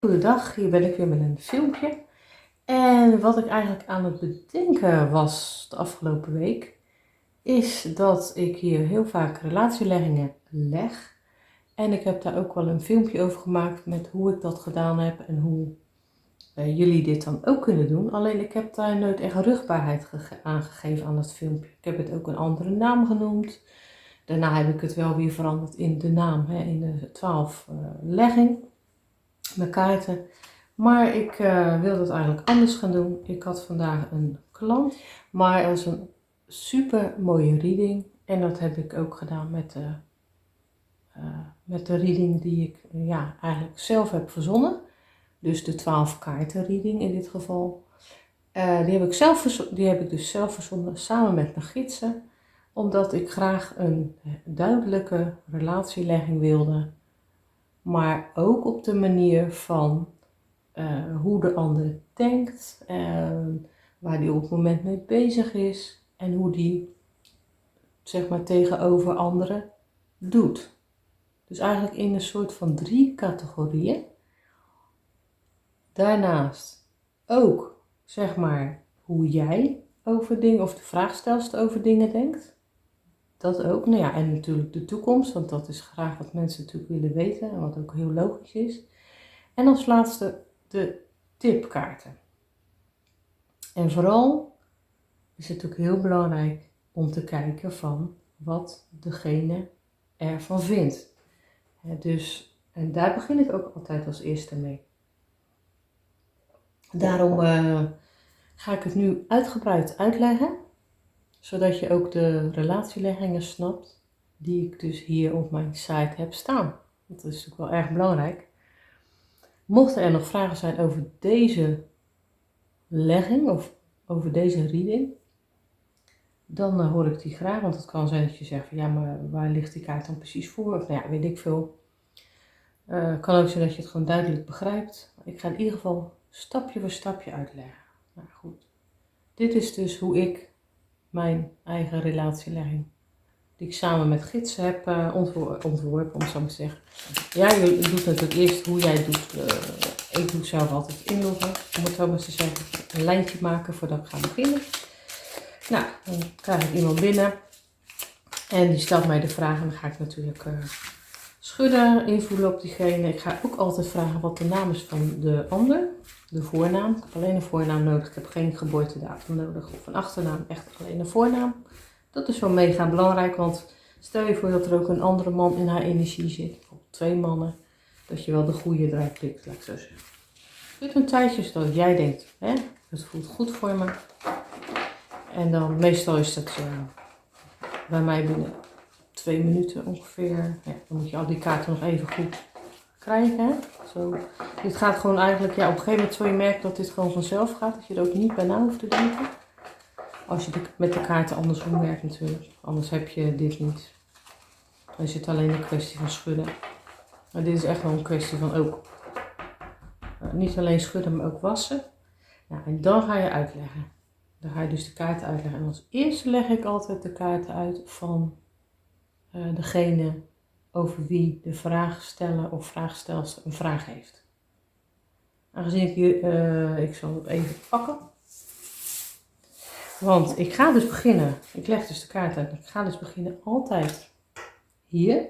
Goedendag, hier ben ik weer met een filmpje. En wat ik eigenlijk aan het bedenken was de afgelopen week, is dat ik hier heel vaak relatieleggingen leg. En ik heb daar ook wel een filmpje over gemaakt met hoe ik dat gedaan heb en hoe jullie dit dan ook kunnen doen. Alleen ik heb daar nooit echt rugbaarheid aangegeven aan het filmpje. Ik heb het ook een andere naam genoemd. Daarna heb ik het wel weer veranderd in de naam, in de 12 legging, mijn kaarten. Maar ik wilde het eigenlijk anders gaan doen. Ik had vandaag een klant, maar het was een super mooie reading. En dat heb ik ook gedaan met de reading die ik eigenlijk zelf heb verzonnen. Dus de 12 kaarten reading in dit geval. Die heb ik dus zelf verzonnen samen met mijn gidsen. Omdat ik graag een duidelijke relatielegging wilde. Maar ook op de manier van hoe de ander denkt, waar die op het moment mee bezig is en hoe die zeg maar tegenover anderen doet. Dus eigenlijk in een soort van 3 categorieën. Daarnaast ook zeg maar hoe jij over dingen of de vraagstelster over dingen denkt. Dat ook. Nou ja, en natuurlijk de toekomst, want dat is graag wat mensen natuurlijk willen weten en wat ook heel logisch is. En als laatste de tipkaarten. En vooral is het ook heel belangrijk om te kijken van wat degene ervan vindt. En daar begin ik ook altijd als eerste mee. Daarom ga ik het nu uitgebreid uitleggen, zodat je ook de relatieleggingen snapt die ik dus hier op mijn site heb staan. Dat is natuurlijk wel erg belangrijk. Mochten er nog vragen zijn over deze legging of over deze reading, dan hoor ik die graag, want het kan zijn dat je zegt van ja, maar waar ligt die kaart dan precies voor? Of nou ja, weet ik veel. Kan ook zijn dat je het gewoon duidelijk begrijpt. Ik ga in ieder geval stapje voor stapje uitleggen. Nou goed, dit is dus hoe ik mijn eigen relatielegging, die ik samen met gidsen heb ontworpen, om zo maar te zeggen. Ja, je doet natuurlijk eerst hoe jij het doet. Ik doe zelf altijd inloggen, om het zo maar te zeggen. Een lijntje maken voordat ik ga beginnen. Nou, dan krijg ik iemand binnen en die stelt mij de vraag en dan ga ik natuurlijk schudden, invoelen op diegene. Ik ga ook altijd vragen wat de naam is van de ander, de voornaam. Ik heb alleen een voornaam nodig, ik heb geen geboortedatum nodig of een achternaam, echt alleen een voornaam. Dat is wel mega belangrijk, want stel je voor dat er ook een andere man in haar energie zit, of 2 mannen, dat je wel de goede eruit pikt, laat ik zo zeggen. Het duurt een tijdje zodat jij denkt, het voelt goed voor me. En dan meestal is dat bij mij binnen 2 minuten ongeveer. Ja, dan moet je al die kaarten nog even goed krijgen. Hè? Zo. Dit gaat gewoon eigenlijk, op een gegeven moment zul je merken dat dit gewoon vanzelf gaat. Dat je er ook niet bij na hoeft te denken. Als je met de kaarten andersom werkt natuurlijk. Anders heb je dit niet. Dan is het alleen een kwestie van schudden. Maar dit is echt wel een kwestie van ook niet alleen schudden, maar ook wassen. Nou, en dan ga je uitleggen. Dan ga je dus de kaarten uitleggen. En als eerste leg ik altijd de kaarten uit van degene over wie de vraagsteller of vraagstelster een vraag heeft. Aangezien ik hier, ik zal het even pakken. Want ik ga dus beginnen, ik leg dus de kaart uit. Ik ga dus beginnen altijd hier.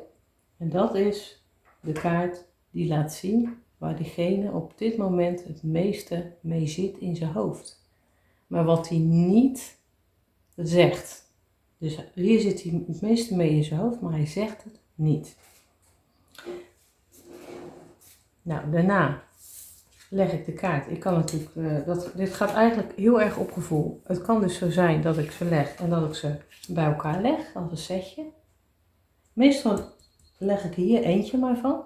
En dat is de kaart die laat zien waar diegene op dit moment het meeste mee zit in zijn hoofd. Maar wat hij niet zegt. Dus hier zit hij het meeste mee in zijn hoofd, maar hij zegt het niet. Nou, daarna leg ik de kaart. Ik kan natuurlijk, dit gaat eigenlijk heel erg op gevoel. Het kan dus zo zijn dat ik ze leg en dat ik ze bij elkaar leg als een setje. Meestal leg ik hier eentje maar van.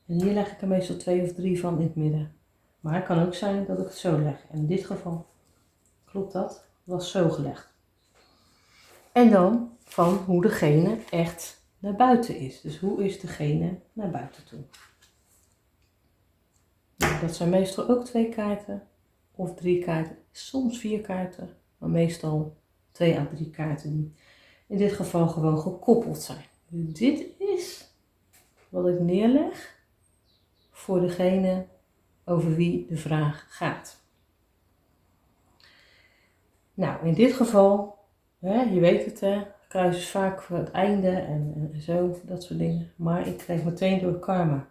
En hier leg ik er meestal 2 of 3 van in het midden. Maar het kan ook zijn dat ik het zo leg. En in dit geval klopt dat, was zo gelegd. En dan van hoe degene echt naar buiten is. Dus hoe is degene naar buiten toe. Nou, dat zijn meestal ook 2 kaarten of 3 kaarten, soms 4 kaarten, maar meestal 2 à 3 kaarten die in dit geval gewoon gekoppeld zijn. Dus dit is wat ik neerleg voor degene over wie de vraag gaat. Nou, in dit geval, je weet het, kruis is vaak voor het einde en zo, dat soort dingen. Maar ik kreeg meteen door karma.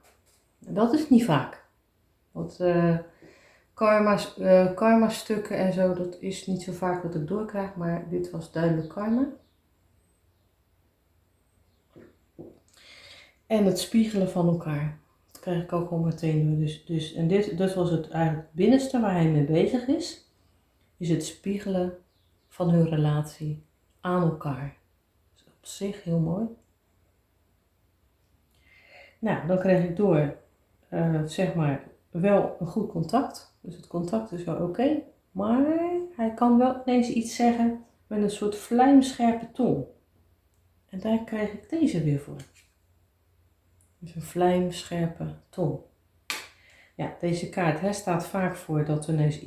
Dat is niet vaak. Want karma stukken en zo, dat is niet zo vaak dat ik doorkrijg, maar dit was duidelijk karma. En het spiegelen van elkaar. Dat krijg ik ook al meteen door. En dit was het eigenlijk het binnenste waar hij mee bezig is het spiegelen van hun relatie aan elkaar. Dat is op zich heel mooi. Nou, dan kreeg ik door, zeg maar, wel een goed contact. Dus het contact is wel oké. Maar hij kan wel ineens iets zeggen met een soort vlijmscherpe tong. En daar kreeg ik deze weer voor. Dus een vlijmscherpe tong. Ja, deze kaart staat vaak voor dat er ineens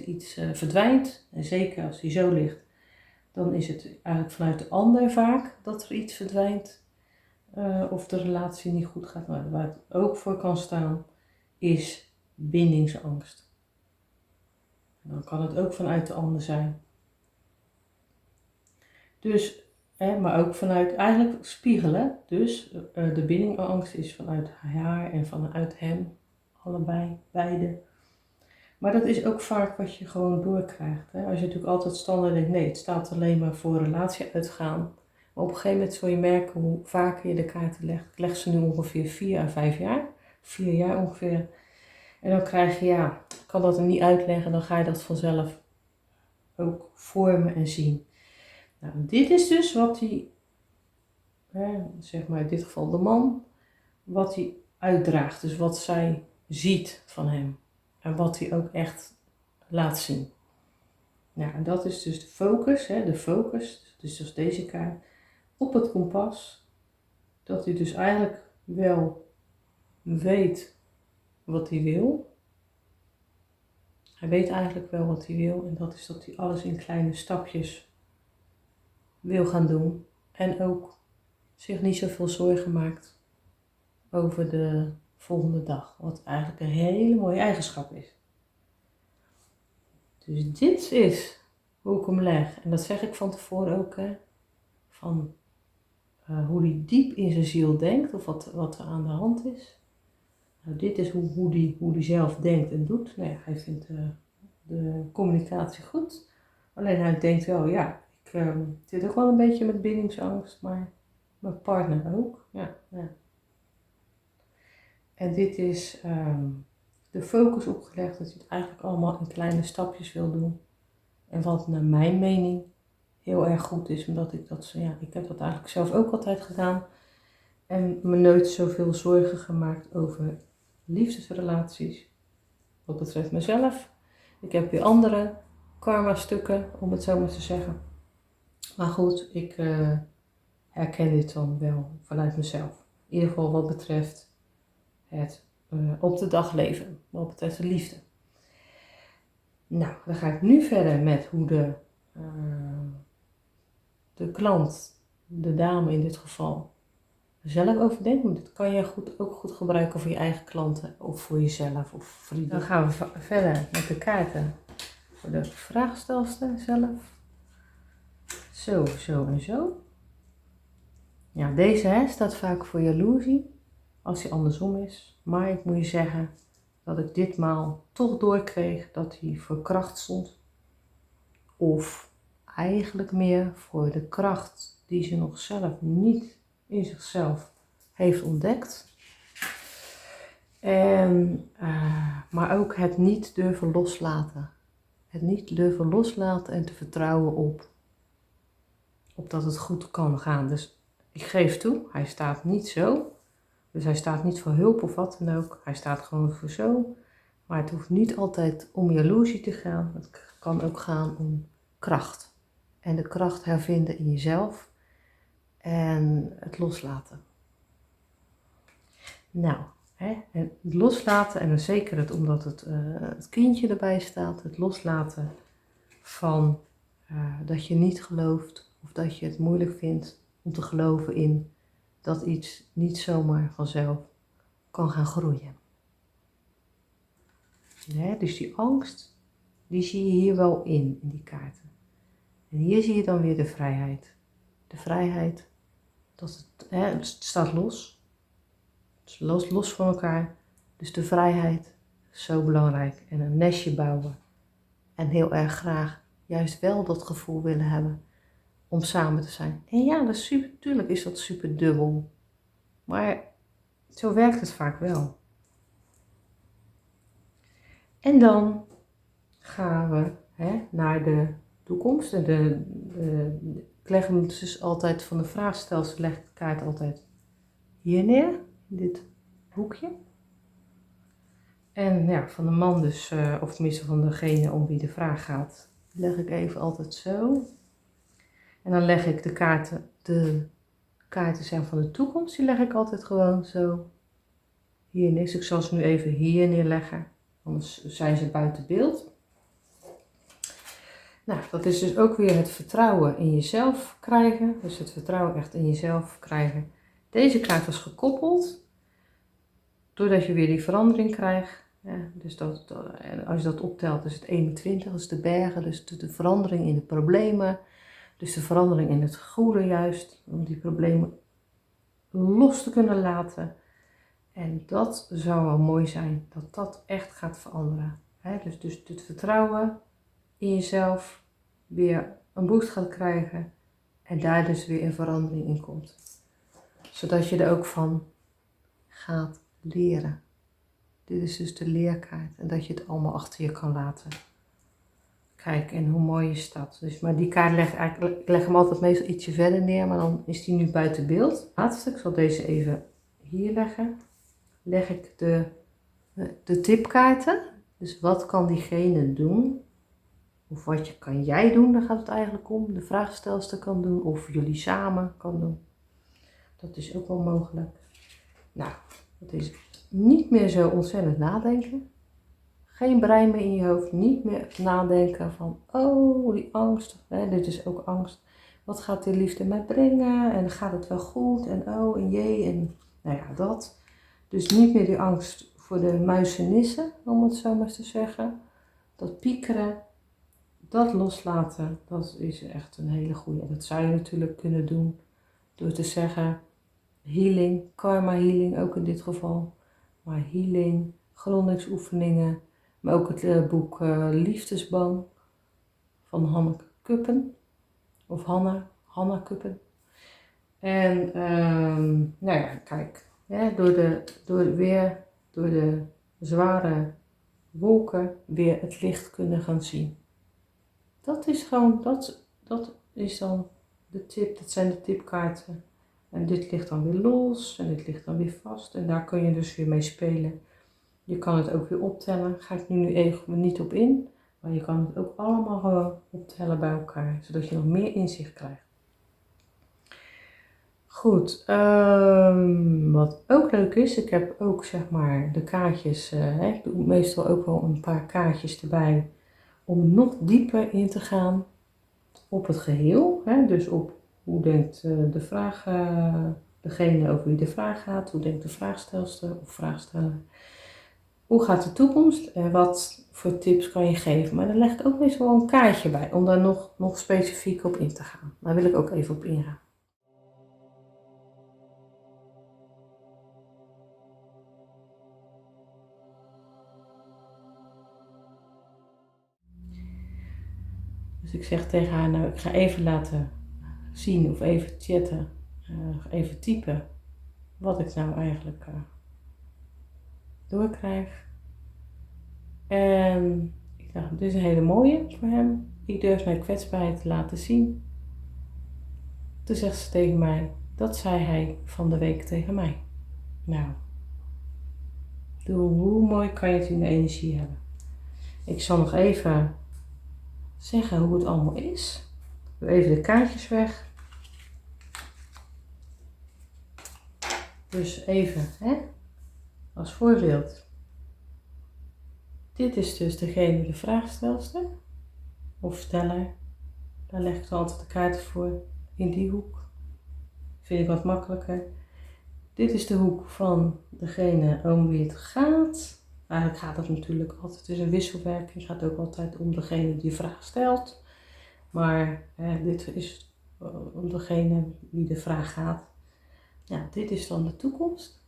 iets, verdwijnt. En zeker als die zo ligt, dan is het eigenlijk vanuit de ander vaak dat er iets verdwijnt. Of de relatie niet goed gaat. Maar waar het ook voor kan staan, is bindingsangst. En dan kan het ook vanuit de ander zijn. Dus, maar ook vanuit eigenlijk spiegelen. Dus de bindingangst is vanuit haar en vanuit hem. Allebei, beide. Maar dat is ook vaak wat je gewoon doorkrijgt. Als je natuurlijk altijd standaard denkt, nee, het staat alleen maar voor relatie uitgaan. Maar op een gegeven moment zul je merken hoe vaker je de kaarten legt. Ik leg ze nu ongeveer 4 à 5 jaar. 4 jaar ongeveer. En dan krijg je, ik kan dat er niet uitleggen, dan ga je dat vanzelf ook vormen en zien. Nou, dit is dus wat hij, zeg maar in dit geval de man, wat hij uitdraagt. Dus wat zij ziet van hem. En wat hij ook echt laat zien. Nou, en dat is dus de focus, dus zoals deze kaart, op het kompas. Dat hij dus eigenlijk wel weet wat hij wil. Hij weet eigenlijk wel wat hij wil. En dat is dat hij alles in kleine stapjes wil gaan doen. En ook zich niet zoveel zorgen maakt over de volgende dag. Wat eigenlijk een hele mooie eigenschap is. Dus dit is hoe ik hem leg. En dat zeg ik van tevoren ook. Van hoe hij diep in zijn ziel denkt. Of wat er aan de hand is. Nou, dit is hoe die zelf denkt en doet. Nou ja, hij vindt de communicatie goed. Alleen hij denkt wel, ik zit ook wel een beetje met bindingsangst. Maar mijn partner ook. Ja. En dit is de focus opgelegd dat hij het eigenlijk allemaal in kleine stapjes wil doen. En wat naar mijn mening heel erg goed is, omdat ik heb dat eigenlijk zelf ook altijd gedaan. En me nooit zoveel zorgen gemaakt over liefdesrelaties. Wat betreft mezelf. Ik heb weer andere karma stukken, om het zo maar te zeggen. Maar goed, ik herken dit dan wel vanuit mezelf. In ieder geval wat betreft het op de dag leven, wat betreft de liefde. Nou, dan ga ik nu verder met hoe de klant, de dame in dit geval, zelf over denkt. Want dit kan je ook goed gebruiken voor je eigen klanten of voor jezelf of vrienden. Dan gaan we verder met de kaarten voor de vraagstelster zelf. Zo, zo en zo. Ja, deze staat vaak voor jaloezie, als hij andersom is. Maar ik moet je zeggen dat ik ditmaal toch doorkreeg dat hij voor kracht stond. Of eigenlijk meer voor de kracht die ze nog zelf niet in zichzelf heeft ontdekt. Maar ook het niet durven loslaten. Het niet durven loslaten en te vertrouwen op dat het goed kan gaan. Dus ik geef toe, hij staat niet zo. Dus hij staat niet voor hulp of wat dan ook. Hij staat gewoon voor zo. Maar het hoeft niet altijd om jaloezie te gaan. Het kan ook gaan om kracht. En de kracht hervinden in jezelf. En het loslaten. Nou, en het loslaten, en dan zeker omdat het kindje erbij staat. Het loslaten van dat je niet gelooft. Of dat je het moeilijk vindt om te geloven in dat iets niet zomaar vanzelf kan gaan groeien. Ja, dus die angst, die zie je hier wel in die kaarten. En hier zie je dan weer de vrijheid. De vrijheid, dat het staat los. Het is los van elkaar. Dus de vrijheid is zo belangrijk. En een nestje bouwen. En heel erg graag juist wel dat gevoel willen hebben om samen te zijn. En ja, dat is super, natuurlijk is dat super dubbel. Maar zo werkt het vaak wel. En dan gaan we naar de toekomst. En ik leg hem dus altijd van de vraagstelsel, leg ik de kaart altijd hier neer, in dit hoekje. En ja, van de man dus, of tenminste van degene om wie de vraag gaat, leg ik even altijd zo. En dan leg ik de kaarten zijn van de toekomst, die leg ik altijd gewoon zo hier neer. Dus ik zal ze nu even hier neerleggen, anders zijn ze buiten beeld. Nou, dat is dus ook weer het vertrouwen in jezelf krijgen. Dus het vertrouwen echt in jezelf krijgen. Deze kaart was gekoppeld, doordat je weer die verandering krijgt. Ja, dus en als je dat optelt, is het 21, dat is de bergen. Dus de verandering in de problemen. Dus de verandering in het goede juist, om die problemen los te kunnen laten. En dat zou wel mooi zijn, dat dat echt gaat veranderen. Dus het vertrouwen in jezelf weer een boost gaat krijgen en daar dus weer een verandering in komt. Zodat je er ook van gaat leren. Dit is dus de leerkaart en dat je het allemaal achter je kan laten. Kijk, en hoe mooi is dat. Dus, maar die kaart ik leg hem altijd meestal ietsje verder neer, maar dan is die nu buiten beeld. Laatste, ik zal deze even hier leggen. Leg ik de tipkaarten. Dus wat kan diegene doen? Of wat kan jij doen, daar gaat het eigenlijk om. De vraagstelster kan doen, of jullie samen kan doen. Dat is ook wel mogelijk. Nou, het is niet meer zo ontzettend nadenken. Geen brein meer in je hoofd. Niet meer nadenken van, oh, die angst. Dit is ook angst. Wat gaat die liefde mij brengen? En gaat het wel goed? En oh, en jee. En nou ja, dat. Dus niet meer die angst voor de muizenissen, om het zo maar te zeggen. Dat piekeren. Dat loslaten, dat is echt een hele goede. Dat zou je natuurlijk kunnen doen door te zeggen healing, karma healing ook in dit geval. Maar healing, grondigingsoefeningen, maar ook het boek Liefdesbang van Hanneke Kuppen. Of Hanna Kuppen. En nou ja, kijk, door de zware wolken weer het licht kunnen gaan zien. Dat is gewoon, dat is dan de tip, dat zijn de tipkaarten. En dit ligt dan weer los en dit ligt dan weer vast. En daar kun je dus weer mee spelen. Je kan het ook weer optellen. Ga ik nu even niet op in. Maar je kan het ook allemaal gewoon optellen bij elkaar. Zodat je nog meer inzicht krijgt. Goed, wat ook leuk is, ik heb ook zeg maar de kaartjes. Ik doe meestal ook wel een paar kaartjes erbij. Om nog dieper in te gaan op het geheel. Dus op hoe denkt degene over wie de vraag gaat. Hoe denkt de vraagstelster of vraagsteller. Hoe gaat de toekomst en wat voor tips kan je geven. Maar dan leg ik ook meestal wel een kaartje bij. Om daar nog specifiek op in te gaan. Daar wil ik ook even op ingaan. Dus ik zeg tegen haar, nou ik ga even laten zien of even chatten, even typen wat ik nou eigenlijk doorkrijg. En ik dacht, dit is een hele mooie voor hem. Ik durf mijn kwetsbaarheid te laten zien. Toen zegt ze tegen mij, dat zei hij van de week tegen mij. Nou, hoe mooi kan je het in de energie hebben. Ik zal nog even zeggen hoe het allemaal is. Ik doe even de kaartjes weg. Dus even, als voorbeeld. Dit is dus degene, de vraagstelster of steller. Daar leg ik altijd de kaarten voor in die hoek. Vind ik wat makkelijker. Dit is de hoek van degene om wie het gaat. Eigenlijk gaat het natuurlijk altijd, het is een wisselwerking. Het gaat ook altijd om degene die de vraag stelt. Maar dit is om degene wie de vraag gaat. Ja, dit is dan de toekomst.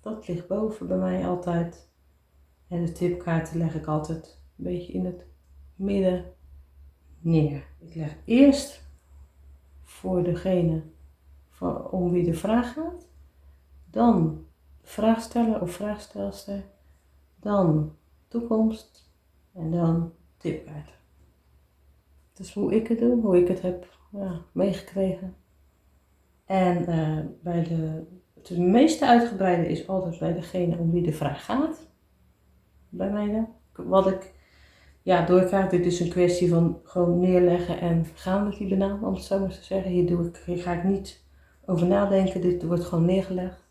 Dat ligt boven bij mij altijd. En de tipkaarten leg ik altijd een beetje in het midden neer. Ik leg eerst voor degene om wie de vraag gaat. Dan vraagsteller of vraagstelster. Dan toekomst. En dan tipkaarten. Dat is hoe ik het doe, hoe ik het heb meegekregen. En het meeste uitgebreide is altijd bij degene om wie de vraag gaat. Bij mij dan. Wat ik doorkrijg, dit is een kwestie van gewoon neerleggen en gaan met die banaan, om het zo maar te zeggen. Hier ga ik niet over nadenken, dit wordt gewoon neergelegd.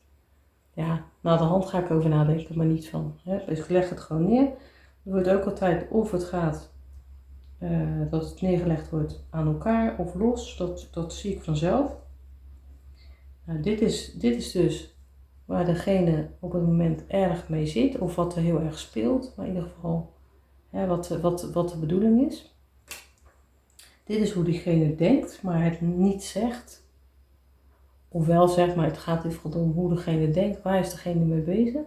Ja, na de hand ga ik over nadenken, maar niet van. Dus ik leg het gewoon neer. Er wordt ook altijd of het gaat dat het neergelegd wordt aan elkaar of los, dat zie ik vanzelf. Nou, dit is dus waar degene op het moment erg mee zit of wat er heel erg speelt, maar in ieder geval wat de bedoeling is. Dit is hoe diegene denkt, maar het niet zegt. Of wel zegt, maar het gaat in om hoe degene denkt, waar is degene mee bezig.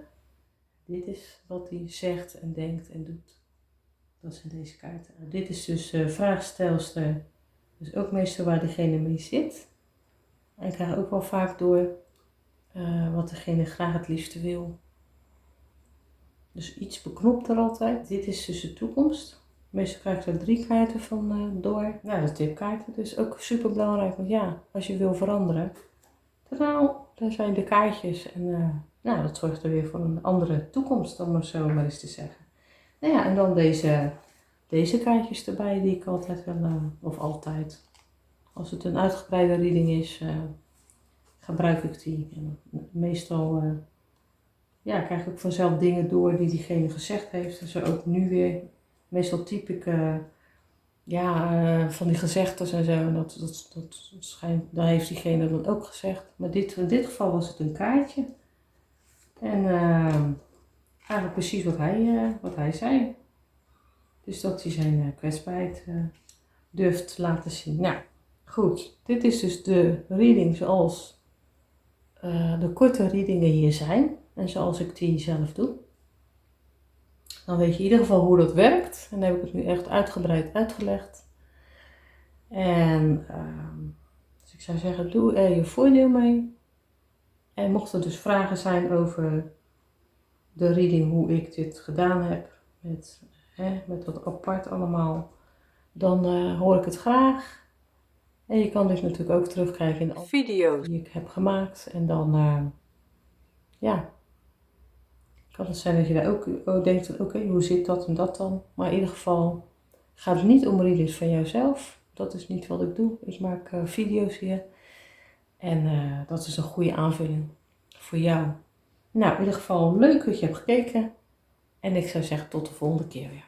Dit is wat hij zegt en denkt en doet. Dat zijn deze kaarten. Dit is dus vraagstelster, dus ook meestal waar degene mee zit. En ik krijg ook wel vaak door wat degene graag het liefste wil. Dus iets beknopt er altijd. Dit is dus de toekomst. Meestal krijg ik er 3 kaarten van door. Ja, dat is tipkaarten. Dus ook super belangrijk. Want ja, als je wil veranderen. Daar zijn de kaartjes. En dat zorgt er weer voor een andere toekomst. Om het zo maar eens te zeggen. Nou ja, en dan deze kaartjes erbij. Die ik altijd wel, of altijd. Als het een uitgebreide reading is, gebruik ik die. En meestal krijg ik vanzelf dingen door die diegene gezegd heeft. Dus ook nu weer. Meestal typ ik van die gezegdes en zo. En dat schijnt, heeft diegene dan ook gezegd. Maar in dit geval was het een kaartje. En eigenlijk precies wat hij zei. Dus dat hij zijn kwetsbaarheid durft te laten zien. Nou, goed. Dit is dus de reading zoals de korte readingen hier zijn. En zoals ik die zelf doe. Dan weet je in ieder geval hoe dat werkt. En dan heb ik het nu echt uitgebreid uitgelegd. En dus ik zou zeggen, doe er je voordeel mee. En mocht er dus vragen zijn over de reading, hoe ik dit gedaan heb. Met dat apart allemaal. Dan hoor ik het graag. En je kan dit natuurlijk ook terugkrijgen in de video's die ik heb gemaakt. En dan, kan het zijn dat je daar ook denkt van oké, hoe zit dat en dat dan? Maar in ieder geval gaat het niet om readings van jouzelf. Dat is niet wat ik doe. Ik maak video's hier. En dat is een goede aanvulling voor jou. Nou, in ieder geval leuk dat je hebt gekeken. En ik zou zeggen tot de volgende keer weer.